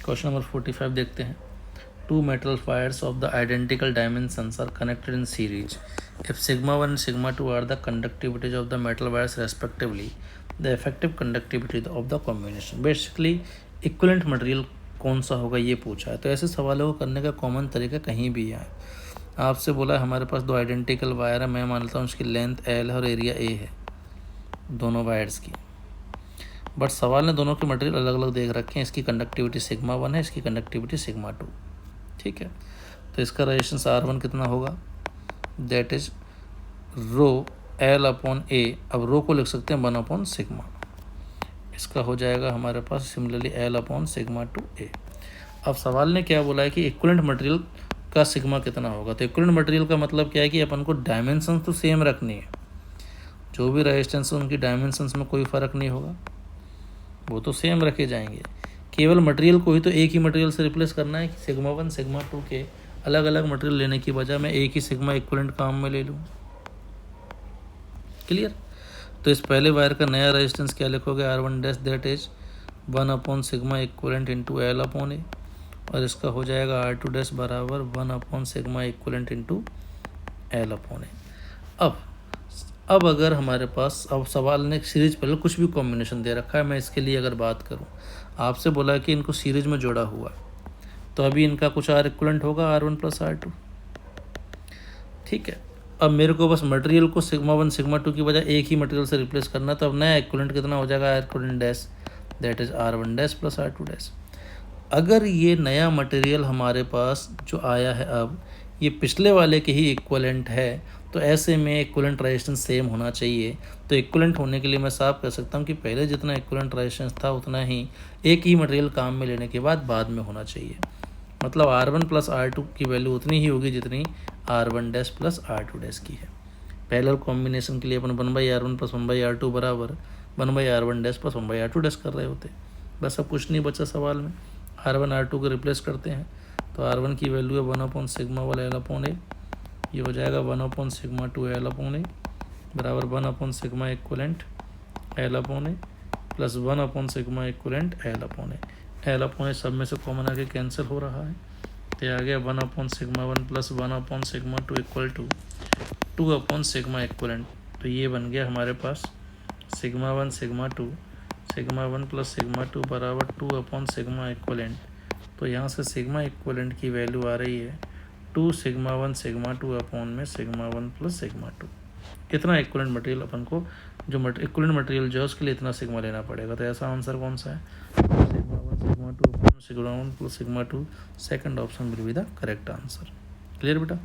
Question number 45 देखते हैं। Two metal wires of the identical dimensions are connected in series. If sigma 1 and sigma 2 are the conductivities of the metal wires respectively, the effective conductivity of the combination. Basically equivalent material कौन सा होगा ये पूछा है। तो ऐसे सवालों को करने का कॉमन तरीका कहीं भी है। आपसे बोला है हमारे पास दो आइडेंटिकल वायर है, मैं मानता हूँ उसकी लेंथ एल है और एरिया ए है दोनों वायर्स की, बट सवाल ने दोनों के मटेरियल अलग अलग देख रखे हैं। इसकी कंडक्टिविटी सिग्मा 1 है, इसकी कंडक्टिविटी सिग्मा 2। ठीक है, तो इसका रेजिस्टेंस R1 कितना होगा, that is rho L upon A. अब रो को लिख सकते हैं 1 अपॉन सिग्मा, इसका हो जाएगा हमारे पास similarly L upon sigma two A. अब सवाल ने क्या बोला है कि इक्विवेलेंट मटेरियल का सिग्मा कितना होगा। तो इक्विवेलेंट मटेरियल का मतलब क्या है कि अपन को डायमेंशन तो सेम रखनी है, जो भी रेजिस्टेंस है उनकी डायमेंशंस में कोई फ़र्क नहीं होगा, वो तो सेम रखे जाएंगे। केवल मटेरियल को ही तो एक ही मटेरियल से रिप्लेस करना है कि सिग्मा 1 सिग्मा 2 के अलग अलग मटेरियल लेने की बजाय मैं एक ही सिग्मा इक्विवेलेंट काम में ले लूँ। क्लियर। तो इस पहले वायर का नया रेजिस्टेंस क्या लिखोगे, R1 dash that is 1 upon sigma equivalent into L upon A, और इसका हो जाएगा R2 डैश बराबर 1 upon sigma equivalent into L upon A. अब अगर हमारे पास, अब सवाल ने सीरीज पहले कुछ भी कॉम्बिनेशन दे रखा है, मैं इसके लिए अगर बात करूं, आपसे बोला कि इनको सीरीज में जोड़ा हुआ, तो अभी इनका कुछ R इक्विवेलेंट होगा R1 प्लस R2। ठीक है, अब मेरे को बस मटेरियल को सिग्मा 1 सिग्मा 2 की बजाय एक ही मटेरियल से रिप्लेस करना, तो अब नया इक्विवेलेंट कितना हो जाएगा, R equivalent dash that is R1 dash plus R2 dash. अगर ये नया मटेरियल हमारे पास जो आया है अब ये पिछले वाले के ही इक्विवेलेंट है, तो ऐसे में इक्विवेलेंट रेजिस्टेंस सेम होना चाहिए। तो इक्विवेलेंट होने के लिए मैं साफ कह सकता हूँ कि पहले जितना इक्विवेलेंट रेजिस्टेंस था उतना ही एक ही मटेरियल काम में लेने के बाद में होना चाहिए। मतलब R1 प्लस R2 की वैल्यू उतनी ही होगी जितनी R1 dash plus R2 dash की है। पैरेलल कॉम्बिनेशन के लिए अपन 1/R1 प्लस 1/R2 बराबर 1/R1 dash plus 1/R2 dash कर रहे होते। बस अब कुछ नहीं बचा सवाल में, R1 R2 को रिप्लेस करते हैं, तो R1 की वैल्यू है 1 अपॉन सिग्मा वाला एल अपॉन ए, ये हो जाएगा 1 upon sigma 2 L upon A बराबर 1 upon sigma equivalent L upon A plus 1 upon sigma equivalent L upon A. L upon A सब में से कॉमन आके कैंसिल हो रहा है, तो आ गया 1 upon sigma 1 plus 1 upon sigma 2 equal to 2 upon sigma equivalent. तो ये बन गया हमारे पास सिग्मा 1 सिग्मा 1 प्लस सिग्मा 2 बराबर 2 अपॉन सिग्मा इक्विवेलेंट। तो यहाँ से सिग्मा इक्विवेलेंट की वैल्यू आ रही है 2 सिग्मा 1 सिग्मा 2 अपॉन में सिग्मा 1 प्लस सिग्मा 2। इतना इक्विवेलेंट मटेरियल अपन को, जो इक्विवेलेंट मटेरियल जो है उसके लिए इतना सिग्मा लेना पड़ेगा। तो ऐसा आंसर कौन सा है, sigma 1 sigma 2 upon sigma 1 plus sigma 2, second option will be the correct answer. Clear बेटा।